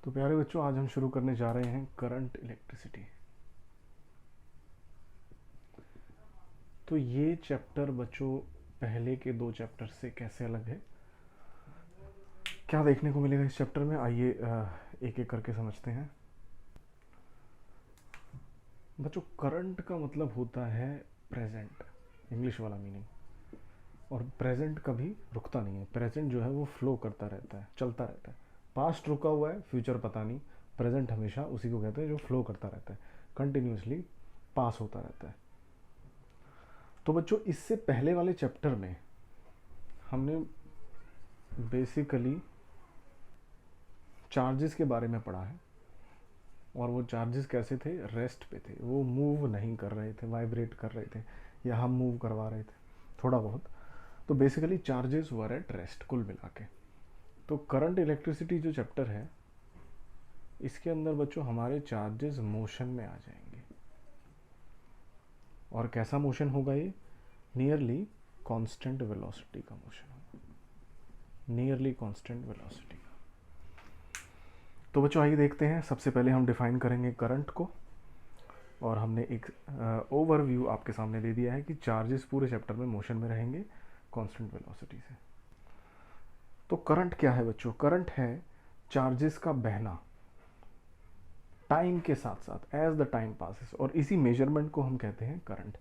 तो प्यारे बच्चों, आज हम शुरू करने जा रहे हैं करंट इलेक्ट्रिसिटी। तो ये चैप्टर बच्चों पहले के दो चैप्टर से कैसे अलग है, क्या देखने को मिलेगा इस चैप्टर में, आइए एक एक करके समझते हैं। बच्चों, करंट का मतलब होता है प्रेजेंट, इंग्लिश वाला मीनिंग। और प्रेजेंट कभी रुकता नहीं है। प्रेजेंट जो है वो फ्लो करता रहता है, चलता रहता है। पास्ट रुका हुआ है, फ्यूचर पता नहीं, प्रेजेंट हमेशा उसी को कहते हैं जो फ्लो करता रहता है, कंटिन्यूसली पास होता रहता है। तो बच्चों, इससे पहले वाले चैप्टर में हमने बेसिकली चार्जेस के बारे में पढ़ा है। और वो चार्जेस कैसे थे, रेस्ट पे थे, वो मूव नहीं कर रहे थे, वाइब्रेट कर रहे थे, या हम मूव करवा रहे थे थोड़ा बहुत। तो basically charges were at rest कुल मिला के। तो करंट इलेक्ट्रिसिटी जो चैप्टर है, इसके अंदर बच्चों हमारे चार्जेस मोशन में आ जाएंगे। और कैसा मोशन होगा ये? नियरली कांस्टेंट वेलोसिटी का मोशन होगा, नियरली कांस्टेंट वेलोसिटी का। तो बच्चों आइए देखते हैं। सबसे पहले हम डिफाइन करेंगे करंट को, और हमने एक ओवरव्यू आपके सामने दे दिया है कि चार्जेस पूरे चैप्टर में मोशन में रहेंगे कांस्टेंट वेलोसिटी से। तो करंट क्या है बच्चों? करंट है चार्जेस का बहना टाइम के साथ साथ, एज द टाइम पासिस, और इसी मेजरमेंट को हम कहते हैं करंट।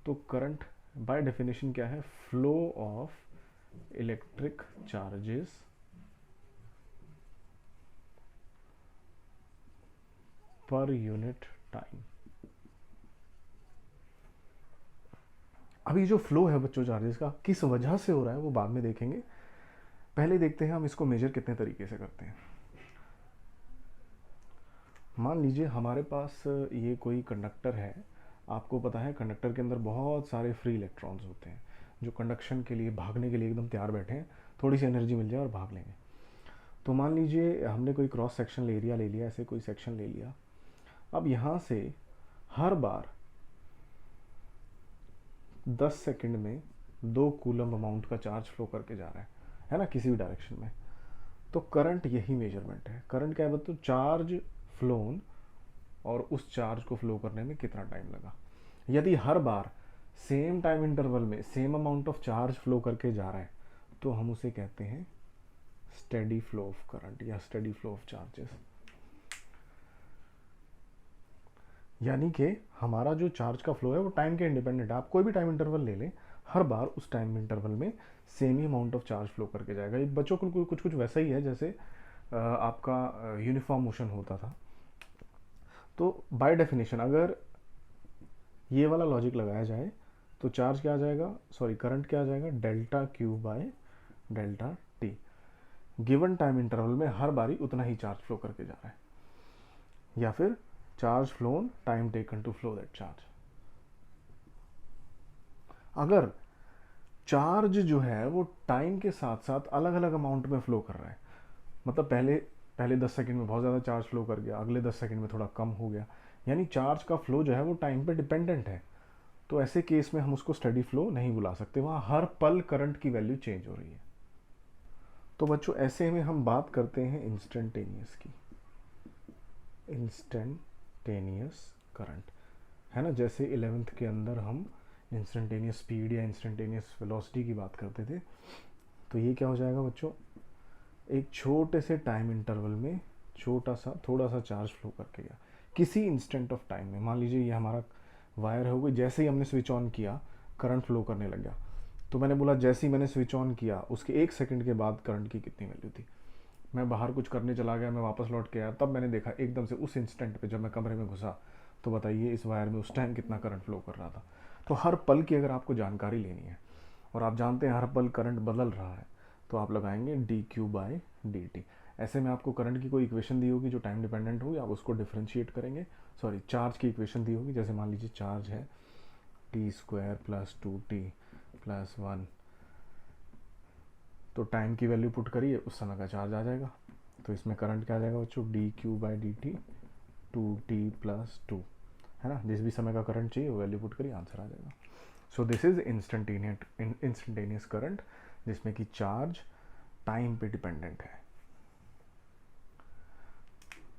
तो करंट बाय डेफिनेशन क्या है? Flow of electric charges per unit time. अभी जो फ्लो है बच्चों चार्जेस का, किस वजह से हो रहा है वो बाद में देखेंगे। पहले देखते हैं हम इसको मेजर कितने तरीके से करते हैं। मान लीजिए हमारे पास ये कोई कंडक्टर है। आपको पता है कंडक्टर के अंदर बहुत सारे फ्री इलेक्ट्रॉन्स होते हैं जो कंडक्शन के लिए, भागने के लिए एकदम तैयार बैठे हैं, थोड़ी सी एनर्जी मिल जाए और भाग लेंगे। तो मान लीजिए हमने कोई क्रॉस सेक्शन एरिया ले लिया, ऐसे कोई सेक्शन ले लिया। अब यहाँ से हर बार 10 सेकंड में 2 कूलम अमाउंट का चार्ज फ्लो करके जा रहा है ना, किसी भी डायरेक्शन में। तो करंट यही मेजरमेंट है। करंट क्या है? मतलब चार्ज फ्लोन और उस चार्ज को फ्लो करने में कितना टाइम लगा। यदि हर बार सेम टाइम इंटरवल में same amount of charge flow करके जा रहा है, तो हम उसे कहते हैं स्टेडी फ्लो ऑफ करंट या स्टेडी फ्लो ऑफ चार्जेस। यानी कि हमारा जो चार्ज का फ्लो है वो टाइम के इंडिपेंडेंट है। आप कोई भी टाइम इंटरवल ले लें, हर बार उस टाइम इंटरवल में same he amount of charge flow करके जाएगा। ये बच्चों को कुछ कुछ वैसा ही है जैसे आपका यूनिफॉर्म मोशन होता था। तो बाय डेफिनेशन अगर ये वाला लॉजिक लगाया जाए तो चार्ज क्या आ जाएगा, सॉरी करंट क्या आ जाएगा? Delta Q by delta T. Given time interval में हर बारी उतना ही चार्ज फ्लो करके जा रहा है, या फिर charge flown time taken to flow that charge. अगर चार्ज जो है वो टाइम के साथ साथ अलग अलग अमाउंट में फ्लो कर रहा है, मतलब पहले पहले 10 सेकंड में बहुत ज़्यादा चार्ज फ्लो कर गया, अगले 10 सेकंड में थोड़ा कम हो गया, यानी चार्ज का फ्लो जो है वो टाइम पे डिपेंडेंट है, तो ऐसे केस में हम उसको स्टेडी फ्लो नहीं बुला सकते। वहाँ हर पल करंट की वैल्यू चेंज हो रही है। तो बच्चों ऐसे में हम बात करते हैं इंस्टेंटेनियस की, इंस्टेंटेनियस करंट, है ना। जैसे 11th के अंदर हम इंस्टेंटेनियस स्पीड या इंस्टेंटेनियस वेलोसिटी की बात करते थे। तो ये क्या हो जाएगा बच्चों? एक छोटे से टाइम इंटरवल में छोटा सा थोड़ा सा चार्ज फ्लो करके गया किसी इंस्टेंट ऑफ टाइम में। मान लीजिए ये हमारा वायर हो गई, जैसे ही हमने स्विच ऑन किया करंट फ्लो करने लग गया। तो मैंने बोला जैसे ही मैंने स्विच ऑन किया उसके 1 सेकंड के बाद करंट की कितनी वैल्यू थी। मैं बाहर कुछ करने चला गया, मैं वापस लौट के आया, तब मैंने देखा एकदम से उस इंस्टेंट पे जब मैं कमरे में घुसा, तो बताइए इस वायर में उस टाइम कितना करंट फ्लो कर रहा था। तो हर पल की अगर आपको जानकारी लेनी है और आप जानते हैं हर पल करंट बदल रहा है, तो आप लगाएंगे D Q by D T. ऐसे में आपको करंट की कोई इक्वेशन दी होगी जो टाइम डिपेंडेंट होगी, आप उसको डिफ्रेंशिएट करेंगे। सॉरी, चार्ज की इक्वेशन दी होगी, जैसे मान लीजिए चार्ज है T square plus 2t plus 1, तो टाइम की वैल्यू पुट करिए, उस समय का चार्ज आ जाएगा। तो इसमें करंट क्या आ जाएगा बच्चों? D Q by D T 2t plus 2, है ना। जिस भी समय का करंट चाहिए वो वैल्यू पुट करिए, आंसर आ जाएगा। So this is instantaneous current, जिसमें कि चार्ज टाइम पे डिपेंडेंट है।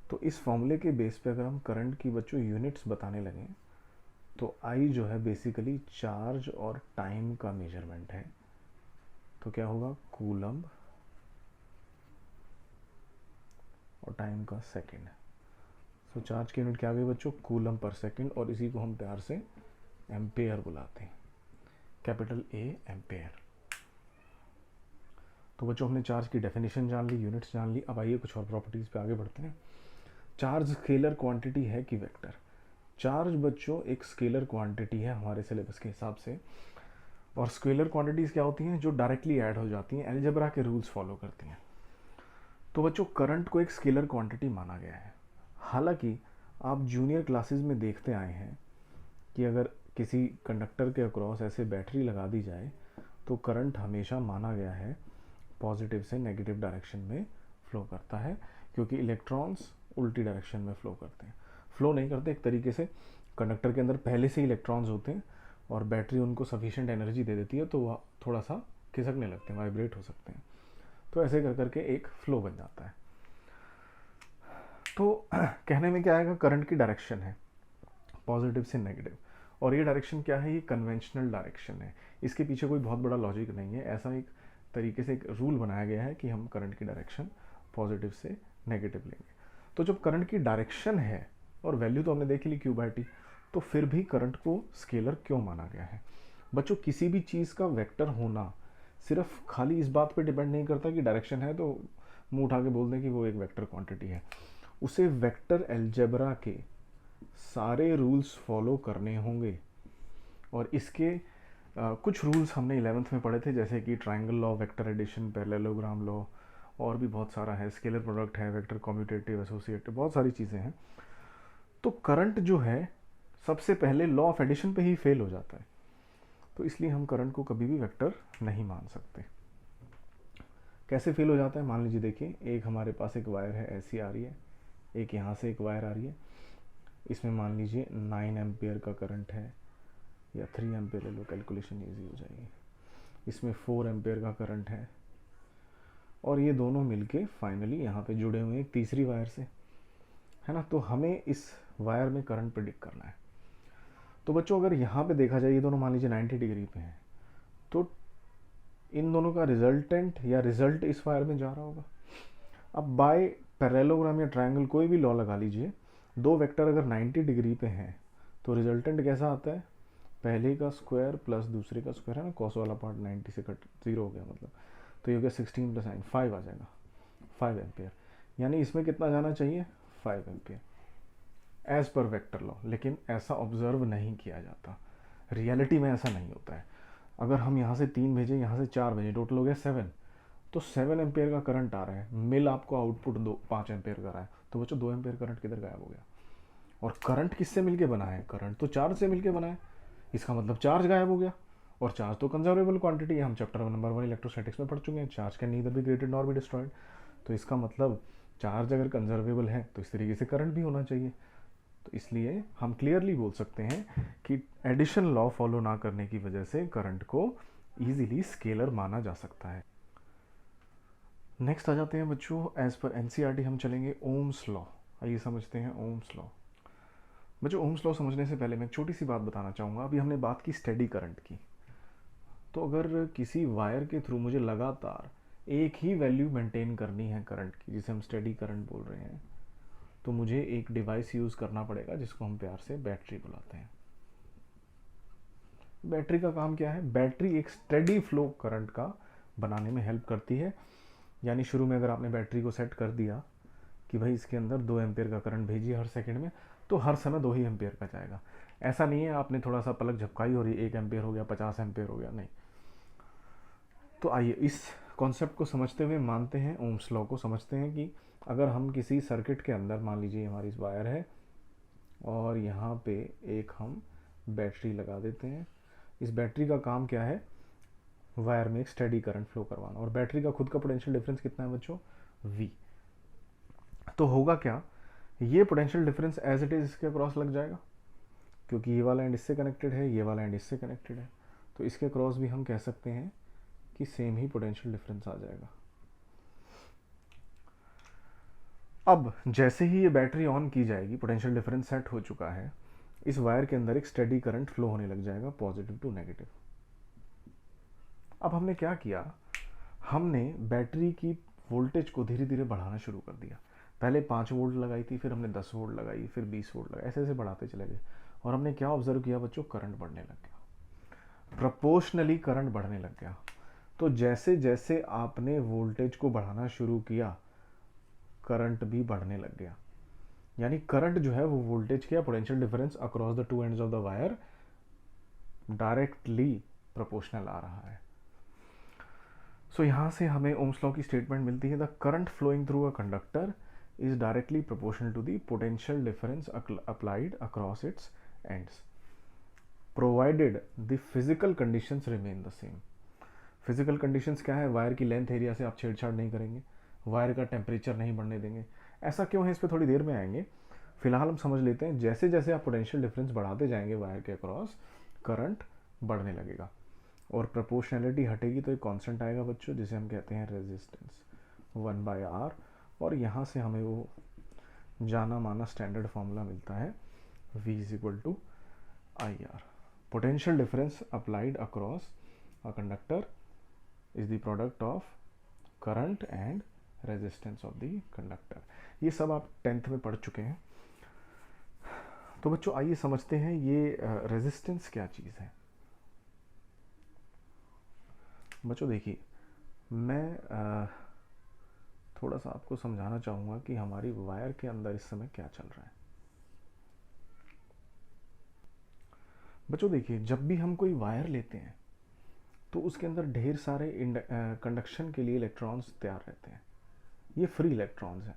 तो इस फॉर्मूले के बेस पे अगर हम करंट की बच्चों यूनिट्स बताने लगें तो आई जो है बेसिकली चार्ज और टाइम का मेजरमेंट है, तो क्या होगा कूलम्ब, और टाइम का सेकेंड। सो चार्ज की यूनिट क्या आ गई बच्चों कूलम्ब पर सेकेंड, और इसी को हम प्यार से एम्पेयर बुलाते हैं, कैपिटल ए एम्पेयर। तो बच्चों हमने चार्ज की डेफिनेशन जान ली, यूनिट्स जान ली। अब आइए कुछ और प्रॉपर्टीज पे आगे बढ़ते हैं। चार्ज स्केलर क्वांटिटी है कि वेक्टर? चार्ज बच्चों एक स्केलर क्वांटिटी है हमारे सिलेबस के हिसाब से, और स्केलर क्वांटिटीज क्या होती हैं? जो डायरेक्टली ऐड हो जाती हैं, अलजेब्रा के रूल्स फॉलो करती हैं। तो बच्चों करंट को एक स्केलर क्वांटिटी माना गया है। हालांकि आप जूनियर क्लासेस में देखते आए हैं कि अगर किसी कंडक्टर के अक्रॉस ऐसे बैटरी लगा दी जाए तो करंट हमेशा माना गया है पॉजिटिव से नेगेटिव डायरेक्शन में फ्लो करता है, क्योंकि इलेक्ट्रॉन्स उल्टी डायरेक्शन में फ्लो करते हैं, फ्लो नहीं करते, एक तरीके से कंडक्टर के अंदर पहले से ही इलेक्ट्रॉन्स होते हैं और बैटरी उनको सफिशिएंट एनर्जी दे देती है, तो वह थोड़ा सा खिसकने लगते हैं, वाइब्रेट हो सकते हैं। तो ऐसे कर करके एक फ्लो बन जाता है। तो कहने में क्या आएगा, करंट की डायरेक्शन है पॉजिटिव से नेगेटिव, और ये डायरेक्शन क्या है? ये कन्वेंशनल डायरेक्शन है, इसके पीछे कोई बहुत बड़ा लॉजिक नहीं है, ऐसा एक तरीके से एक रूल बनाया गया है कि हम करंट की डायरेक्शन पॉजिटिव से नेगेटिव लेंगे। तो जब करंट की डायरेक्शन है, और वैल्यू तो हमने देख ली क्यू बाई टी, तो फिर भी करंट को स्केलर क्यों माना गया है? बच्चों किसी भी चीज़ का वेक्टर होना सिर्फ खाली इस बात पे डिपेंड नहीं करता कि डायरेक्शन है तो मुंह उठा के बोल दें कि वो एक वेक्टर क्वांटिटी है। उसे वेक्टर अलजेब्रा के सारे रूल्स फॉलो करने होंगे, और इसके कुछ रूल्स हमने 11th में पढ़े थे, जैसे कि triangle law, vector addition, parallelogram law, और भी बहुत सारा है, स्केलर प्रोडक्ट है, वेक्टर कम्यूटेटिव, एसोसिएटिव, बहुत सारी चीज़ें हैं। तो करंट जो है सबसे पहले लॉ ऑफ एडिशन पे ही फेल हो जाता है, तो इसलिए हम करंट को कभी भी वेक्टर नहीं मान सकते। कैसे फेल हो जाता है? मान लीजिए, देखिए एक हमारे पास एक वायर है, ऐसी आ रही है, एक यहाँ से एक वायर आ रही है, इसमें मान लीजिए 9 एम्पियर का करंट है, या 3 एम्पियर ले लो, कैलकुलेशन ईजी हो जाएगी। इसमें 4 एम्पियर का करंट है, और ये दोनों मिलके फाइनली यहाँ पे जुड़े हुए हैं एक तीसरी वायर से, है ना। तो हमें इस वायर में करंट प्रेडिक्ट करना है। तो बच्चों अगर यहाँ पे देखा जाए, ये दोनों मान लीजिए 90 डिग्री पे हैं, तो इन दोनों का रिजल्टेंट या रिजल्ट इस वायर में जा रहा होगा। अब बाय पैरेललोग्राम या ट्रायंगल कोई भी लॉ लगा लीजिए, दो वेक्टर अगर 90 डिग्री पे हैं तो रिजल्टेंट कैसा आता है? पहले का स्क्वायर प्लस दूसरे का स्क्वायर, है ना, कॉस वाला पार्ट 90 से कट 0 हो गया, मतलब तो ये हो गया 16 प्लस 9 5 आ जाएगा, 5 एम्पियर। यानी इसमें कितना जाना चाहिए? 5 ampere as per vector law. लेकिन ऐसा ऑब्जर्व नहीं किया जाता, रियलिटी में ऐसा नहीं होता है। अगर हम यहाँ से 3 भेजें, यहाँ से 4 भेजें, टोटल हो गया 7, तो 7 एम्पियर का करंट आ रहा है, मिल आपको आउटपुट 5 एम्पियर का रहा है, तो बच्चों 2 एम्पियर करंट किधर गायब हो गया? और करंट किससे मिलके बना है? करंट तो चार्ज से मिलके बना है, इसका मतलब चार्ज गायब हो गया। और चार्ज तो कंजर्वेबल क्वांटिटी है, हम चैप्टर नंबर 1 इलेक्ट्रोस्टैटिक्स में पढ़ चुके हैं, charge can neither be created nor be destroyed. तो इसका मतलब चार्ज अगर कंजर्वेबल है तो इस तरीके से करंट भी होना चाहिए। तो इसलिए हम क्लियरली बोल सकते हैं कि एडिशन लॉ फॉलो ना करने की वजह से करंट को इजीली स्केलर माना जा सकता है। नेक्स्ट आ जाते हैं बच्चों, एज पर एनसीईआरटी हम चलेंगे ओम्स लॉ। आइए समझते हैं ओम्स लॉ। बच्चों ओम्स लॉ समझने से पहले मैं एक छोटी सी बात बताना चाहूँगा। अभी हमने बात की स्टेडी करंट की, तो अगर किसी वायर के थ्रू मुझे लगातार एक ही वैल्यू मेंटेन करनी है करंट की, जिसे हम स्टेडी करंट बोल रहे हैं, तो मुझे एक डिवाइस यूज़ करना पड़ेगा जिसको हम प्यार से बैटरी बुलाते हैं। बैटरी का काम क्या है? बैटरी एक स्टेडी फ्लो करंट का बनाने में हेल्प करती है। यानी शुरू में अगर आपने बैटरी को सेट कर दिया कि भाई इसके अंदर 2 एम्पियर का करंट भेजिए हर सेकंड में, तो हर समय 2 ही एम्पियर का जाएगा। ऐसा नहीं है आपने थोड़ा सा पलक झपकाई और ये 1 एम्पियर हो गया, 50 एम्पियर हो गया, नहीं। तो आइए इस कॉन्सेप्ट को समझते हुए मानते हैं, ओम्स लॉ को समझते हैं कि अगर हम किसी सर्किट के अंदर, मान लीजिए हमारी वायर है और यहाँ पे एक हम बैटरी लगा देते हैं। इस बैटरी का काम क्या है? वायर में एक स्टेडी करंट फ्लो करवाना। और बैटरी का खुद का पोटेंशियल डिफरेंस कितना है बच्चों? V। तो होगा क्या, ये potential difference as it is इसके अक्रॉस लग जाएगा, क्योंकि ये वाला एंड इससे कनेक्टेड है, ये वाला एंड इससे कनेक्टेड है, तो इसके अक्रॉस भी हम कह सकते हैं कि सेम ही पोटेंशियल डिफरेंस आ जाएगा। अब जैसे ही ये बैटरी ऑन की जाएगी, पोटेंशियल डिफरेंस सेट हो चुका है, इस वायर के अंदर एक स्टेडी करंट फ्लो होने लग जाएगा पॉजिटिव टू नेगेटिव। अब हमने क्या किया, हमने बैटरी की वोल्टेज को धीरे धीरे बढ़ाना शुरू कर दिया। पहले 5 वोल्ट लगाई थी, फिर हमने 10 वोल्ट लगाई, फिर 20 वोल्ट लगाई, ऐसे ऐसे बढ़ाते चले गए। और हमने क्या ऑब्जर्व किया बच्चों, करंट बढ़ने लग गया, प्रोपोर्शनली करंट बढ़ने लग गया। तो जैसे जैसे आपने वोल्टेज को बढ़ाना शुरू किया, करंट भी बढ़ने लग गया। यानी करंट जो है वो वोल्टेज के potential difference across the two ends of the wire directly proportional आ रहा है। सो यहाँ से हमें ओम्स लॉ की स्टेटमेंट मिलती है, the current flowing through a conductor is directly proportional to the potential difference applied across its ends, provided the physical conditions remain the same. Physical conditions क्या है, वायर की लेंथ एरिया से आप छेड़छाड़ नहीं करेंगे, वायर का टेम्परेचर नहीं बढ़ने देंगे। ऐसा क्यों है, इस पर थोड़ी देर में आएंगे। फिलहाल हम समझ लेते हैं, जैसे जैसे आप पोटेंशियल डिफरेंस बढ़ाते जाएंगे वायर के अक्रॉस, करंट बढ़ने लगेगा और प्रोपोर्शनैलिटी हटेगी तो एक कांस्टेंट आएगा बच्चों, जिसे हम कहते हैं रेजिस्टेंस 1/R। और यहाँ से हमें वो जाना माना स्टैंडर्ड फॉर्मूला मिलता है, V = IR। Potential difference applied across a conductor is the product of current and resistance of the conductor. ये सब आप 10th में पढ़ चुके हैं। तो बच्चों आइए समझते हैं ये रेजिस्टेंस क्या चीज़ है। बच्चों देखिए, मैं थोड़ा सा आपको समझाना चाहूँगा कि हमारी वायर के अंदर इस समय क्या चल रहा है। बच्चों देखिए, जब भी हम कोई वायर लेते हैं तो उसके अंदर ढेर सारे कंडक्शन के लिए इलेक्ट्रॉन्स तैयार रहते हैं। ये फ्री इलेक्ट्रॉन्स हैं।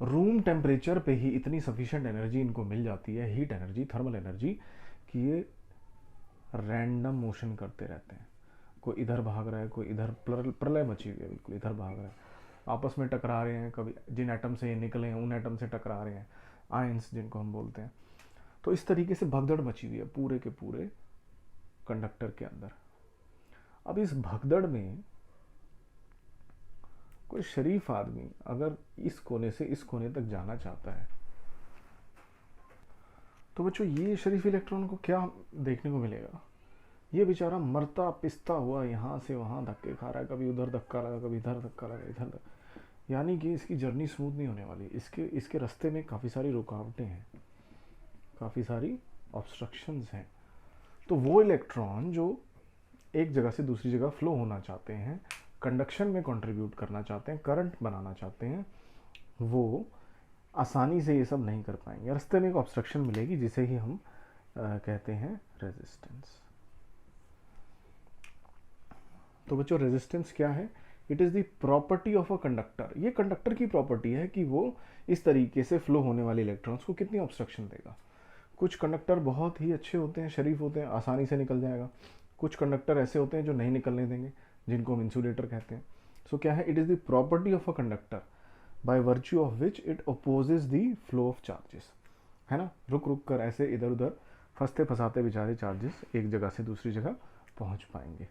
रूम टेम्परेचर पे ही इतनी सफिशिएंट एनर्जी इनको मिल जाती है, हीट एनर्जी, थर्मल एनर्जी, कि ये रैंडम मोशन करते रहते हैं। कोई इधर भाग रहा है, कोई इधर, प्रलय मची हुई है बिल्कुल, इधर भाग रहा है, आपस में टकरा रहे हैं, कभी जिन एटम से ये निकले हैं उन एटम से टकरा रहे हैं, आयंस जिनको हम बोलते हैं। तो इस तरीके से भगदड़ मची हुई है पूरे के पूरे कंडक्टर के अंदर। अब इस भगदड़ में कोई शरीफ आदमी अगर इस कोने से इस कोने तक जाना चाहता है, तो बच्चों ये शरीफ इलेक्ट्रॉन को क्या देखने को मिलेगा, ये बेचारा मरता पिसता हुआ यहाँ से वहाँ धक्के खा रहा है, कभी उधर धक्का लगा, कभी इधर धक्का लगा, इधर। यानी कि इसकी जर्नी स्मूथ नहीं होने वाली। इसके रास्ते में काफ़ी सारी रुकावटें हैं, काफ़ी सारी ऑब्स्ट्रक्शंस हैं। तो वो इलेक्ट्रॉन जो एक जगह से दूसरी जगह फ्लो होना चाहते हैं, कंडक्शन में कंट्रीब्यूट करना चाहते हैं, करंट बनाना चाहते हैं, वो आसानी से ये सब नहीं कर पाएंगे। रास्ते में एक ऑब्स्ट्रक्शन मिलेगी जिसे ही हम कहते हैं रेजिस्टेंस। तो बच्चों रेजिस्टेंस क्या है, it is the property of a conductor. ये कंडक्टर की प्रॉपर्टी है कि वो इस तरीके से फ्लो होने वाले इलेक्ट्रॉन्स को कितनी ऑब्स्ट्रक्शन देगा। कुछ कंडक्टर बहुत ही अच्छे होते हैं, शरीफ होते हैं, आसानी से निकल जाएगा। कुछ कंडक्टर ऐसे होते हैं जो नहीं निकलने देंगे, जिनको हम इंसुलेटर कहते हैं। सो क्या है, it is the property of a conductor by virtue of which it opposes the flow of charges, है ना। रुक रुक कर ऐसे इधर उधर फंसते फंसाते बेचारे चार्जेस एक जगह से दूसरी जगह पहुंच पाएंगे।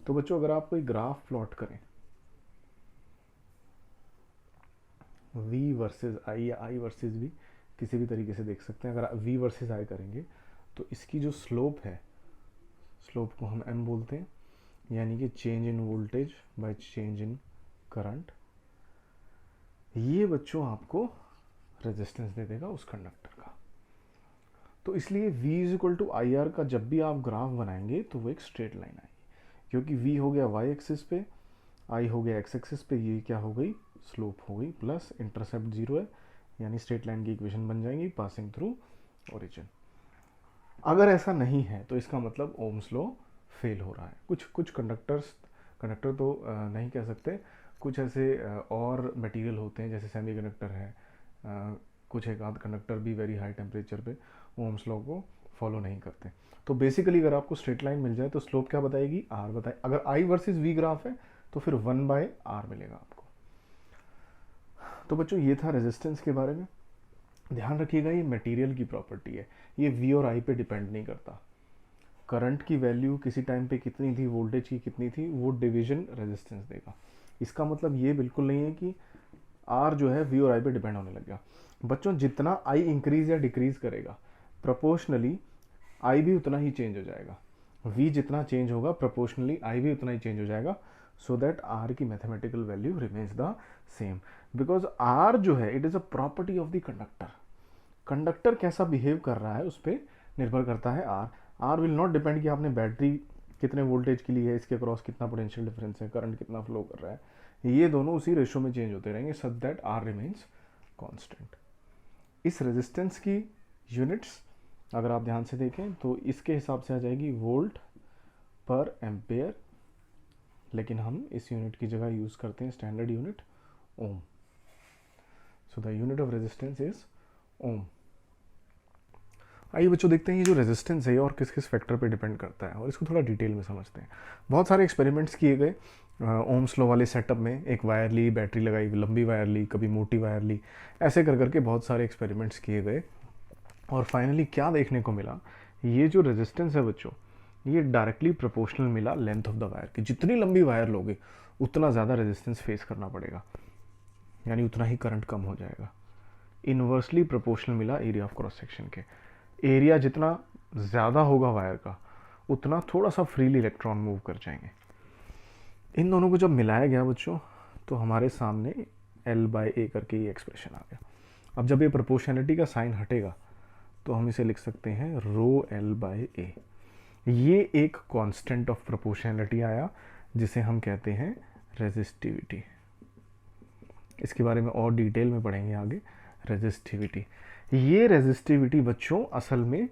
तो बच्चों अगर आप कोई ग्राफ प्लॉट करें, V वर्सेस I या I वर्सेस V, किसी भी तरीके से देख सकते हैं। अगर V वर्सेस I करेंगे तो इसकी जो स्लोप है, स्लोप को हम M बोलते हैं, यानी कि change in voltage by change in current. ये बच्चों आपको रेजिस्टेंस दे देगा उस कंडक्टर का। तो इसलिए V = IR का जब भी आप ग्राफ बनाएंगे तो वो एक स्ट्रेट लाइन आएगी, क्योंकि V हो गया y एक्सिस पे, I हो गया x एक्सिस पे, ये क्या हो गई, स्लोप हो गई, प्लस इंटरसेप्ट 0 है, यानी स्ट्रेट लाइन की इक्वेशन बन जाएंगी पासिंग थ्रू ओरिजिन। अगर ऐसा नहीं है तो इसका मतलब ओम्स लॉ फेल हो रहा है। कुछ कंडक्टर तो नहीं कह सकते, कुछ ऐसे और मटेरियल होते हैं जैसे सेमीकंडक्टर है, कुछ एक आध कंडक्टर भी वेरी हाई टेम्परेचर पे ओम्स लॉ को फॉलो नहीं करते। तो बेसिकली अगर आपको स्ट्रेट लाइन मिल जाए तो स्लोप क्या बताएगी, R बताए। अगर I वर्सेस V ग्राफ है तो फिर 1/R मिलेगा आपको। तो बच्चों ये था रेजिस्टेंस के बारे में। ध्यान रखिएगा ये मटेरियल की प्रॉपर्टी है, ये V और I पे डिपेंड नहीं करता। करंट की वैल्यू किसी टाइम पे कितनी थी, वोल्टेज की कितनी थी, वो डिवीजन रेजिस्टेंस देगा। इसका मतलब ये बिल्कुल नहीं है कि आर जो है वी और आई पे डिपेंड होने लग गया। बच्चों जितना आई इंक्रीज या डिक्रीज करेगा प्रोपोर्शनली आई भी उतना ही चेंज हो जाएगा। वी जितना चेंज होगा प्रोपोर्शनली आई भी उतना ही चेंज हो जाएगा, सो दैट आर की mathematical value remains the same, because R जो है it is a property of the conductor. Conductor कैसा बिहेव कर रहा है उस पर निर्भर करता है R. R will not depend कि आपने बैटरी कितने वोल्टेज की ली है, इसके क्रॉस कितना पोटेंशियल डिफरेंस है, करंट कितना फ्लो कर रहा है, ये दोनों उसी रेशो में चेंज होते रहेंगे, such that R remains constant. इस रेजिस्टेंस की यूनिट्स अगर आप ध्यान से देखें तो इसके हिसाब से आ जाएगी वोल्ट पर एम्पेयर, लेकिन हम इस यूनिट की जगह यूज़ करते हैं standard unit ohm. So the unit of resistance is ohm. आइए बच्चों देखते हैं ये जो रेजिस्टेंस है और किस किस फैक्टर पे डिपेंड करता है, और इसको थोड़ा डिटेल में समझते हैं। बहुत सारे एक्सपेरिमेंट्स किए गए ओम्स लॉ वाले सेटअप में, एक वायर ली, बैटरी लगाई, लंबी वायर ली, कभी मोटी वायर ली, ऐसे कर करके बहुत सारे एक्सपेरिमेंट्स किए गए, और फाइनली क्या देखने को मिला, ये जो रेजिस्टेंस है बच्चों ये डायरेक्टली प्रोपोर्शनल मिला लेंथ ऑफ द वायर की। जितनी लंबी वायर लोगे उतना ज़्यादा रेजिस्टेंस फेस करना पड़ेगा, यानी उतना ही करंट कम हो जाएगा। इन्वर्सली प्रोपोर्शनल मिला एरिया ऑफ क्रॉस सेक्शन के। एरिया जितना ज़्यादा होगा वायर का उतना थोड़ा सा फ्रीली इलेक्ट्रॉन मूव कर जाएंगे। इन दोनों को जब मिलाया गया बच्चों तो हमारे सामने L/A करके ये एक्सप्रेशन आ गया। अब जब ये प्रोपोर्शनलिटी का साइन हटेगा तो हम इसे लिख सकते हैं ρL/A। ये एक कांस्टेंट ऑफ प्रोपोर्शनलिटी आया जिसे हम कहते हैं रेजिस्टिविटी। इसके बारे में और डिटेल में पढ़ेंगे आगे। रेजिस्टिविटी, ये रेजिस्टिविटी बच्चों असल में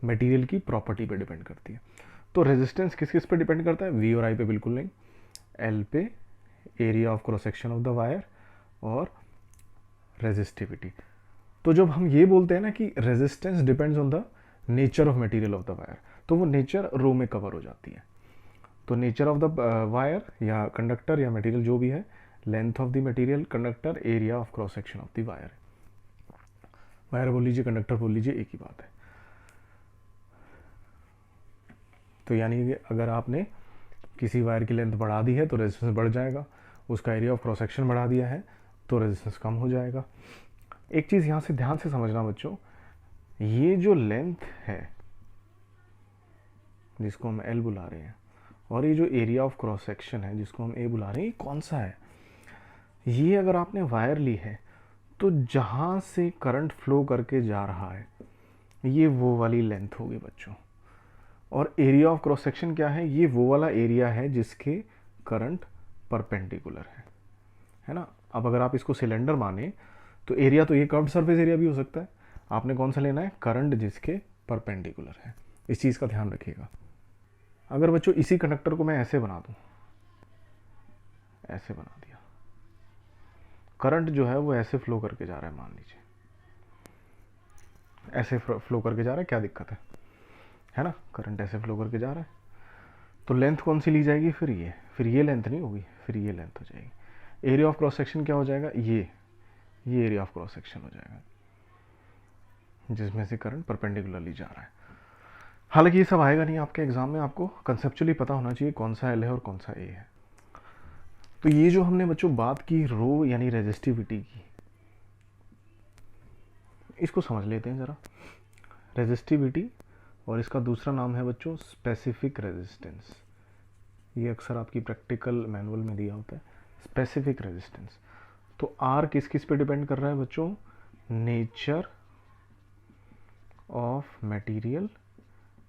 मटेरियल की प्रॉपर्टी पे डिपेंड करती है। तो रेजिस्टेंस किस किस पे डिपेंड करता है? वी और आई पे बिल्कुल नहीं, एल पे, area of cross section of the wire, और रेजिस्टिविटी। तो जब हम ये बोलते हैं ना कि resistance depends on the nature of material of the wire, तो वो नेचर रो में कवर हो जाती है। तो नेचर ऑफ द वायर या कंडक्टर या मटेरियल जो भी है, length of the material, conductor, area of cross section of the wire. Wire बोल लीजिए, कंडक्टर बोल लीजिए, एक ही बात है। तो यानी कि अगर आपने किसी वायर की लेंथ बढ़ा दी है तो रेजिस्टेंस बढ़ जाएगा, उसका एरिया ऑफ क्रॉस सेक्शन बढ़ा दिया है तो रेजिस्टेंस कम हो जाएगा। एक चीज़ यहाँ से ध्यान से समझना बच्चों, ये जो लेंथ है जिसको हम L बुला रहे हैं, और ये जो एरिया ऑफ क्रॉस सेक्शन है जिसको हम A बुला रहे हैं, ये कौन सा है? ये अगर आपने वायर ली है तो जहाँ से करंट फ्लो करके जा रहा है ये वो वाली लेंथ होगी बच्चों। और एरिया ऑफ क्रॉस सेक्शन क्या है? ये वो वाला एरिया है जिसके करंट परपेंडिकुलर है ना। अब अगर आप इसको सिलेंडर माने तो एरिया तो ये कर्व्ड सरफेस एरिया भी हो सकता है। आपने कौन सा लेना है? करंट जिसके परपेंडिकुलर है। इस चीज़ का ध्यान रखिएगा। अगर बच्चों इसी कंडक्टर को मैं ऐसे बना दूं, ऐसे बना दिया, करंट जो है वो ऐसे फ्लो करके जा रहा है, मान लीजिए ऐसे फ्लो करके जा रहा है, क्या दिक्कत है ना? करंट ऐसे फ्लो करके जा रहा है, तो लेंथ कौन सी ली जाएगी? फिर ये लेंथ नहीं होगी, फिर ये लेंथ हो जाएगी। एरिया ऑफ क्रॉस सेक्शन क्या हो जाएगा? ये एरिया ऑफ क्रॉस सेक्शन हो जाएगा जिसमें से करंट परपेंडिकुलरली जा रहा है। हालांकि ये सब आएगा नहीं आपके एग्जाम में, आपको कंसेप्चुअली पता होना चाहिए कौन सा एल है और कौन सा ए है। तो ये जो हमने बच्चों बात की रो यानी रेजिस्टिविटी की, इसको समझ लेते हैं ज़रा। रेजिस्टिविटी और इसका दूसरा नाम है बच्चों स्पेसिफिक रेजिस्टेंस। ये अक्सर आपकी प्रैक्टिकल मैनुअल में दिया होता है, स्पेसिफिक रेजिस्टेंस। तो आर किस किस पे डिपेंड कर रहा है बच्चों? नेचर ऑफ मटेरियल,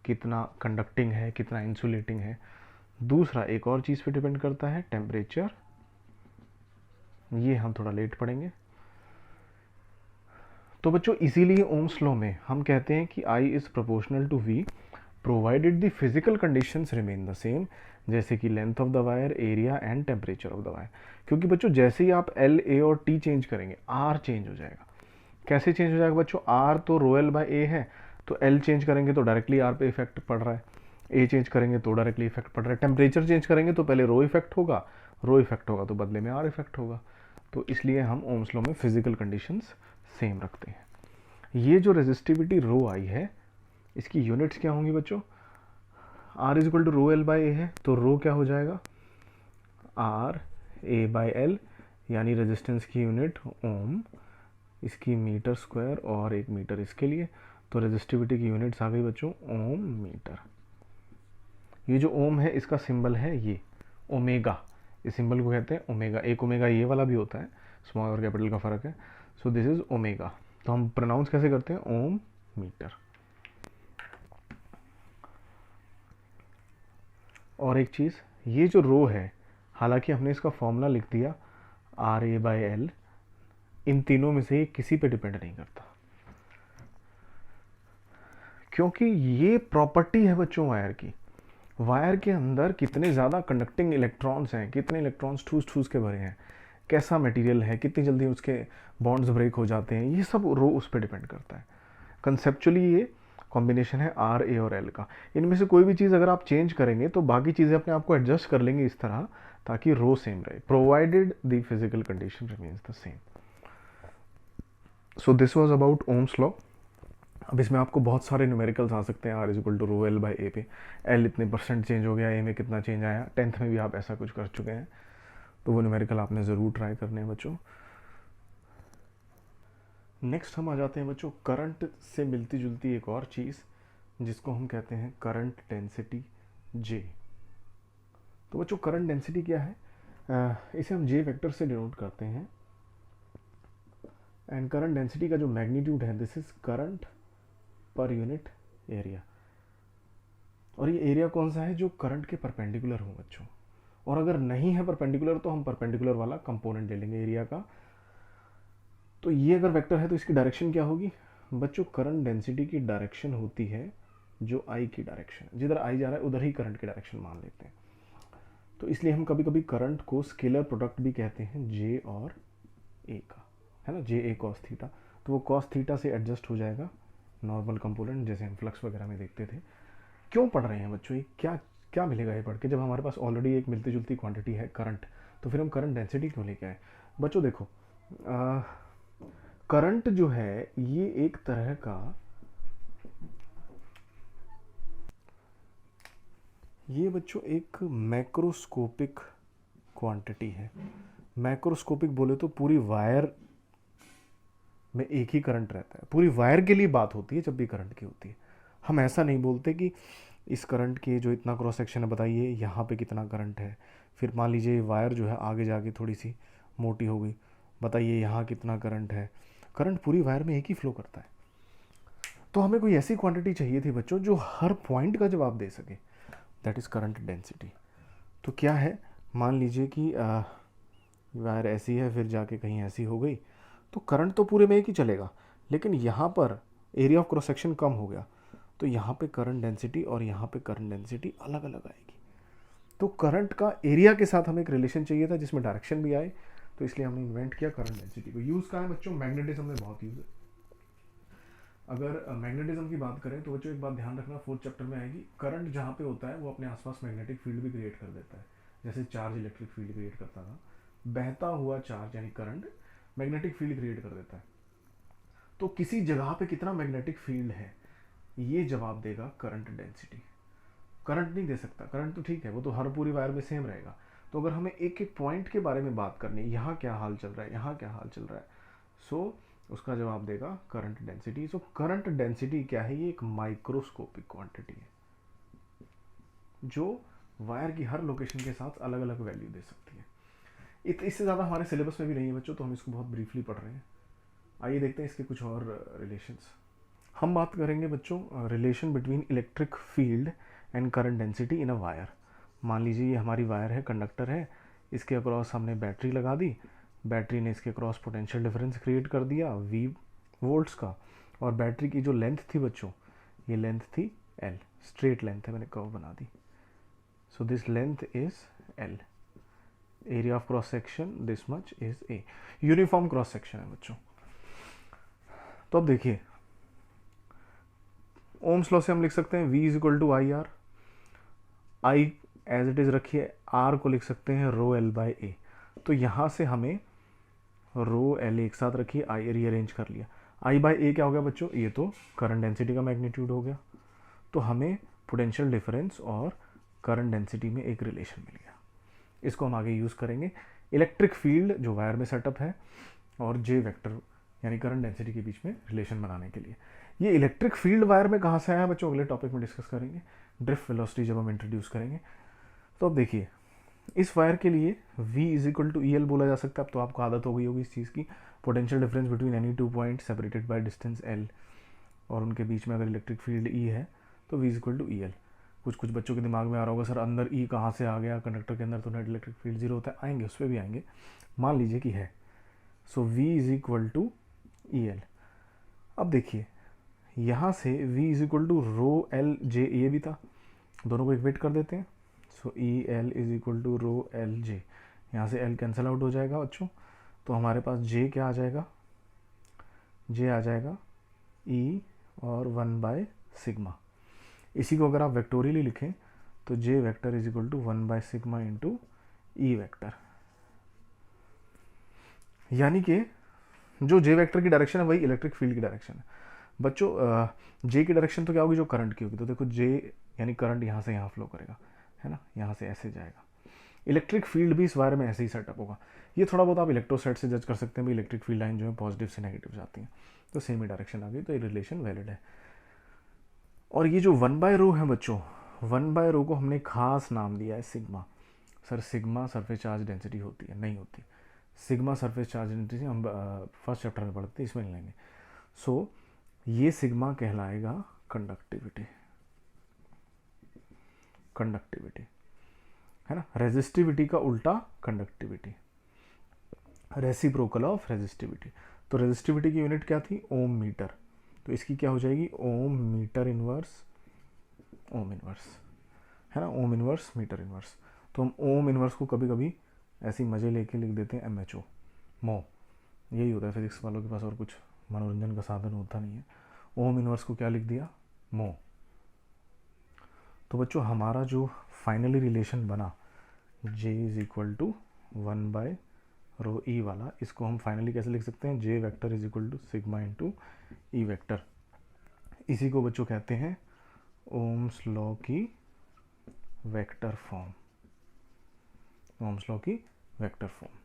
कितना कंडक्टिंग है, कितना इंसुलेटिंग है। दूसरा एक और चीज़ पे डिपेंड करता है, टेम्परेचर। ये हम थोड़ा लेट पढ़ेंगे। तो बच्चों इसीलिए ओम्स लॉ में हम कहते हैं कि I is proportional to V provided the physical conditions remain the same, जैसे कि length of the wire, area and temperature of the wire. क्योंकि बच्चों जैसे ही आप L, A और T चेंज करेंगे R चेंज हो जाएगा। कैसे चेंज हो जाएगा बच्चों? R तो ρL/A है, तो L चेंज करेंगे तो डायरेक्टली R पे इफेक्ट पड़ रहा है, A चेंज करेंगे तो डायरेक्टली इफेक्ट पड़ रहा है, टेम्परेचर चेंज करेंगे तो पहले रो इफेक्ट होगा, रो इफेक्ट होगा तो बदले में R इफेक्ट होगा। तो इसलिए हम ओम्स लॉ में फिजिकल कंडीशंस सेम रखते हैं। ये जो रेजिस्टिविटी रो आई है, इसकी यूनिट्स क्या होंगी बच्चों? R is equal to ρL/A है, तो रो क्या हो जाएगा? R A/L, यानी रेजिस्टेंस की यूनिट ओम, इसकी मीटर स्क्वायर और 1 मीटर इसके लिए, तो रेजिस्टिविटी की यूनिट्स आ गई बच्चों ओम मीटर। ये जो ओम है इसका सिंबल है ये ओमेगा, इस सिंबल को कहते हैं ओमेगा। एक ओमेगा ये वाला भी होता है, स्मॉल और कैपिटल का फ़र्क है। So this is omega. तो हम प्रोनाउंस कैसे करते हैं, ओम मीटर। और एक चीज़, ये जो रो है, हालांकि हमने इसका फॉर्मूला लिख दिया RA/L, इन तीनों में से किसी पे डिपेंड नहीं करता, क्योंकि ये प्रॉपर्टी है बच्चों वायर की। वायर के अंदर कितने ज़्यादा कंडक्टिंग इलेक्ट्रॉन्स हैं, कितने इलेक्ट्रॉन्स ठूस ठूस के भरे हैं, कैसा मटेरियल है, कितनी जल्दी उसके बॉन्ड्स ब्रेक हो जाते हैं, ये सब रो उस पर डिपेंड करता है। कंसेप्चुअली ये कॉम्बिनेशन है RA और L का। इनमें से कोई भी चीज़ अगर आप चेंज करेंगे तो बाकी चीज़ें अपने आप को एडजस्ट कर लेंगी इस तरह, ताकि रो सेम रहे, provided the physical condition remains the same. So this was about Ohm's law. अब इसमें आपको बहुत सारे न्यूमेरिकल्स आ सकते हैं, R=ρL/A पे। L इतने परसेंट चेंज हो गया, A में कितना चेंज आया, 10th में भी आप ऐसा कुछ कर चुके हैं, तो वो न्यूमेरिकल आपने ज़रूर ट्राई करने हैं बच्चों। नेक्स्ट हम आ जाते हैं बच्चों करंट से मिलती जुलती एक और चीज़, जिसको हम कहते हैं करंट डेंसिटी J। तो बच्चों करंट डेंसिटी क्या है, इसे हम J वेक्टर से डिनोट करते हैं। एंड करंट डेंसिटी का जो मैग्नीट्यूड है, this is current per unit area. और ये एरिया कौन सा है, जो करंट के परपेंडिकुलर हो बच्चों। और अगर नहीं है परपेंडिकुलर तो हम परपेंडिकुलर वाला कंपोनेंट ले लेंगे एरिया का। तो ये अगर वेक्टर है तो इसकी डायरेक्शन क्या होगी बच्चों, करंट डेंसिटी की डायरेक्शन होती है जो आई की डायरेक्शन, जिधर आई जा रहा है उधर ही करंट की डायरेक्शन मान लेते हैं। तो इसलिए हम कभी कभी करंट को स्केलर प्रोडक्ट भी कहते हैं जे और ए का, है ना, जे ए कॉस थीटा। तो वो कॉस थीटा से एडजस्ट हो जाएगा नॉर्मल कंपोनेंट, जैसे हम फ्लक्स वगैरह में देखते थे। क्यों पढ़ रहे हैं बच्चों, ये क्या क्या मिलेगा ये पढ़ के, जब हमारे पास ऑलरेडी एक मिलती जुलती क्वांटिटी है करंट, तो फिर हम करंट डेंसिटी क्यों लेके आए बच्चों। देखो करंट जो है ये एक तरह का, ये बच्चों एक मैक्रोस्कोपिक क्वांटिटी है। मैक्रोस्कोपिक बोले तो पूरी वायर में एक ही करंट रहता है, पूरी वायर के लिए बात होती है जब भी करंट की होती है। हम ऐसा नहीं बोलते कि इस करंट के जो इतना क्रॉस सेक्शन है बताइए यहाँ पे कितना करंट है, फिर मान लीजिए वायर जो है आगे जाके थोड़ी सी मोटी हो गई, बताइए यहाँ कितना करंट है। करंट पूरी वायर में एक ही फ्लो करता है। तो हमें कोई ऐसी क्वांटिटी चाहिए थी बच्चों जो हर पॉइंट का जवाब दे सके, दैट इज़ करंट डेंसिटी। तो क्या है, मान लीजिए कि वायर ऐसी है फिर जाके कहीं ऐसी हो गई, तो करंट तो पूरे में एक ही चलेगा, लेकिन यहाँ पर एरिया ऑफ क्रॉस सेक्शन कम हो गया, तो यहाँ पे करंट डेंसिटी और यहाँ पे करंट डेंसिटी अलग अलग आएगी। तो करंट का एरिया के साथ हमें एक रिलेशन चाहिए था जिसमें डायरेक्शन भी आए, तो इसलिए हमने इन्वेंट किया करंट डेंसिटी को। यूज़ कहाँ है बच्चों, मैग्नेटिज्म में बहुत यूज़ है। अगर मैग्नेटिज्म की बात करें तो बच्चों एक बात ध्यान रखना, 4th चैप्टर में आएगी, करंट जहाँ पे होता है वो अपने आसपास मैग्नेटिक फील्ड भी क्रिएट कर देता है, जैसे चार्ज इलेक्ट्रिक फील्ड क्रिएट करता था, बहता हुआ चार्ज यानी करंट मैग्नेटिक फील्ड क्रिएट कर देता है। तो किसी जगह पे कितना मैग्नेटिक फील्ड है ये जवाब देगा करंट डेंसिटी। करंट नहीं दे सकता, करंट तो ठीक है वो तो हर पूरी वायर में सेम रहेगा। तो अगर हमें एक एक पॉइंट के बारे में बात करनी है, यहाँ क्या हाल चल रहा है, यहाँ क्या हाल चल रहा है, सो उसका जवाब देगा current density. So current density क्या है, ये एक माइक्रोस्कोपिक क्वांटिटी है जो वायर की हर लोकेशन के साथ अलग अलग वैल्यू दे सकती है। इससे ज़्यादा हमारे सिलेबस में भी नहीं है बच्चों, तो हम इसको बहुत ब्रीफली पढ़ रहे हैं। आइए देखते हैं इसके कुछ और रिलेशंस। हम बात करेंगे बच्चों relation between electric field and current density in a wire. मान लीजिए ये हमारी वायर है, कंडक्टर है, इसके अक्रॉस हमने बैटरी लगा दी, बैटरी ने इसके क्रॉस पोटेंशियल डिफरेंस क्रिएट कर दिया V वोल्ट्स का, और बैटरी की जो लेंथ थी बच्चों, ये लेंथ थी L, स्ट्रेट लेंथ है, मैंने कर्व बना दी। So this length is L, area of cross section this much is A, uniform cross section है बच्चों। तो अब देखिए ओम्स लॉ से हम लिख सकते हैं V = IR, I as it is रखिए, R को लिख सकते हैं ρL/A। तो यहाँ से हमें ρL एक साथ रखिए, I रीअरेंज कर लिया, I/A क्या हो गया बच्चों, ये तो करंट डेंसिटी का मैग्नीट्यूड हो गया। तो हमें पोटेंशियल डिफरेंस और करंट डेंसिटी में एक रिलेशन मिल गया, इसको हम आगे यूज़ करेंगे। इलेक्ट्रिक फील्ड जो वायर में सेटअप है और जे वेक्टर यानी करंट डेंसिटी के बीच में रिलेशन बनाने के लिए। ये इलेक्ट्रिक फील्ड वायर में कहाँ से आया बच्चों, अगले टॉपिक में डिस्कस करेंगे, ड्रिफ्ट वेलोसिटी जब हम इंट्रोड्यूस करेंगे। तो अब देखिए इस वायर के लिए V is equal to E L बोला जा सकता है। अब तो आपको आदत हो गई होगी इस चीज़ की, potential difference between any two point separated by distance L और उनके बीच में अगर इलेक्ट्रिक फील्ड E है तो V is equal to E L. कुछ बच्चों के दिमाग में आ रहा होगा सर अंदर E कहाँ से आ गया, कंडक्टर के अंदर तो नेट इलेक्ट्रिक फील्ड जीरो होता है, आएंगे उस पर भी आएंगे, मान लीजिए कि है। So V is equal to E L. अब देखिए यहाँ से V is equal to rho L J, ये भी था, दोनों को इक्वेट कर देते हैं। So E L is equal to rho L J, यहाँ से L कैंसिल आउट हो जाएगा बच्चों, तो हमारे पास J क्या आ जाएगा, J आ जाएगा E और 1 बाय सिग्मा। इसी को अगर आप वेक्टोरियली लिखें तो J vector is equal to 1 by sigma into E vector, यानी कि जो J वेक्टर की डायरेक्शन है वही इलेक्ट्रिक फील्ड की डायरेक्शन है। बच्चों J की डायरेक्शन तो क्या होगी, जो करंट की होगी, तो देखो J यानी करंट यहाँ से यहाँ फ्लो करेगा, है ना, यहाँ से ऐसे जाएगा। इलेक्ट्रिक फील्ड भी इस वायर में ऐसे ही सेटअप होगा। ये थोड़ा बहुत आप इलेक्ट्रोसेट से जज कर सकते हैं, भाई इलेक्ट्रिक फील्ड लाइन जो है पॉजिटिव से नेगेटिव जाती हैं, तो सेम ही डायरेक्शन आ गई, तो ये रिलेशन वैलिड है। और ये जो 1 बाय रो है बच्चों, 1 बाय रो को हमने खास नाम दिया है sigma. Sir sigma surface charge density होती है, नहीं होती। सिग्मा सरफेस चार्ज डेंसिटी हम फर्स्ट चैप्टर में पढ़ते हैं, इसमें नहीं लेंगे। सो ये सिग्मा कहलाएगा कंडक्टिविटी, कंडक्टिविटी है ना, रेजिस्टिविटी का उल्टा कंडक्टिविटी, रेसिप्रोकल ऑफ रेजिस्टिविटी। तो रेजिस्टिविटी की यूनिट क्या थी, ओम मीटर, तो इसकी क्या हो जाएगी, ओम मीटर इनवर्स, ओम इनवर्स, है ना, ओम इनवर्स मीटर इनवर्स। तो हम ओम इनवर्स को कभी कभी ऐसी मजे लेके लिख देते हैं MHO, मो, यही होता है फिजिक्स वालों के पास, और कुछ मनोरंजन का साधन होता नहीं है। ओम इनवर्स को क्या लिख दिया, मो। तो बच्चों हमारा जो फाइनली रिलेशन बना J is equal to 1 by rho E वाला, इसको हम फाइनली कैसे लिख सकते हैं, J vector is equal to sigma into E vector. इसी को बच्चों कहते हैं ओम्स लॉ की वेक्टर फॉर्म, ओम्स लॉ की वेक्टर फॉर्म।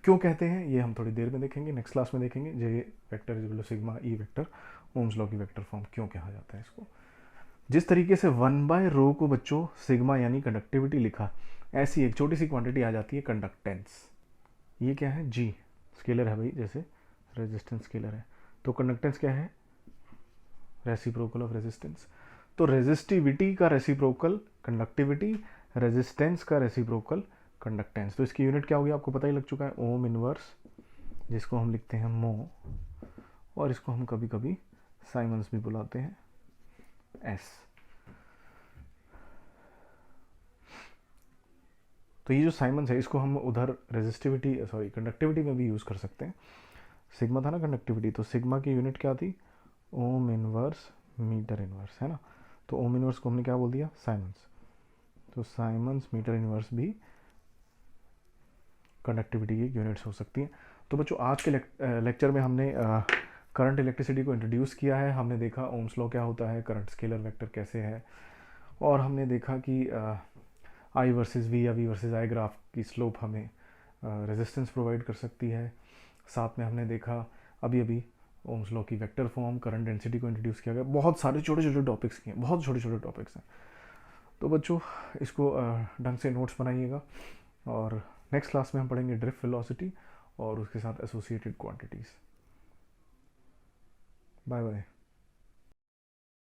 क्यों कहते हैं ये हम थोड़ी देर में देखेंगे, नेक्स्ट क्लास में देखेंगे। J vector is equal to sigma E vector, Ohm's law की वेक्टर फॉर्म क्यों कहा जाता है इसको। जिस तरीके से 1 बाय रो को बच्चों सिग्मा यानी कंडक्टिविटी लिखा, ऐसी एक छोटी सी क्वांटिटी आ जाती है कंडक्टेंस। ये क्या है, G स्केलर है भाई, जैसे रेजिस्टेंस स्केलर है, तो कंडक्टेंस क्या है, रेसिप्रोकल ऑफ रेजिस्टेंस। तो रेजिस्टिविटी का रेसिप्रोकल कंडक्टिविटी, रेजिस्टेंस का रेसिप्रोकल कंडक्टेंस। तो इसकी यूनिट क्या होगी आपको पता ही लग चुका है, ओम इनवर्स, जिसको हम लिखते हैं मो, और इसको हम कभी कभी साइमन्स भी बुलाते हैं, S। तो ये जो साइमन्स है इसको हम उधर रेजिस्टिविटी कंडक्टिविटी में भी यूज़ कर सकते हैं। सिग्मा था ना कंडक्टिविटी, तो सिग्मा की यूनिट क्या थी, ओम इनवर्स मीटर इनवर्स, है ना। तो ओम इनवर्स को हमने क्या बोल दिया, साइमन्स। तो साइमन्स मीटर इनवर्स भी कंडक्टिविटी की यूनिट्स हो सकती हैं। तो बच्चों आज के लेक्चर में हमने करंट इलेक्ट्रिसिटी को इंट्रोड्यूस किया है। हमने देखा ओम्स लॉ क्या होता है, करंट स्केलर वेक्टर कैसे है, और हमने देखा कि I वर्सेस V या V वर्सेस I ग्राफ की स्लोप हमें रेजिस्टेंस प्रोवाइड कर सकती है। साथ में हमने देखा अभी ओम्स लॉ की वेक्टर फॉर्म, करंट डेंसिटी को इंट्रोड्यूस किया गया। बहुत सारे छोटे छोटे टॉपिक्स किए, बहुत छोटे छोटे टॉपिक्स हैं। तो बच्चों इसको ढंग से नोट्स बनाइएगा, और नेक्स्ट क्लास में हम पढ़ेंगे ड्रिफ्ट वेलोसिटी और उसके साथ एसोसिएटेड क्वांटिटीज़। Bye bye.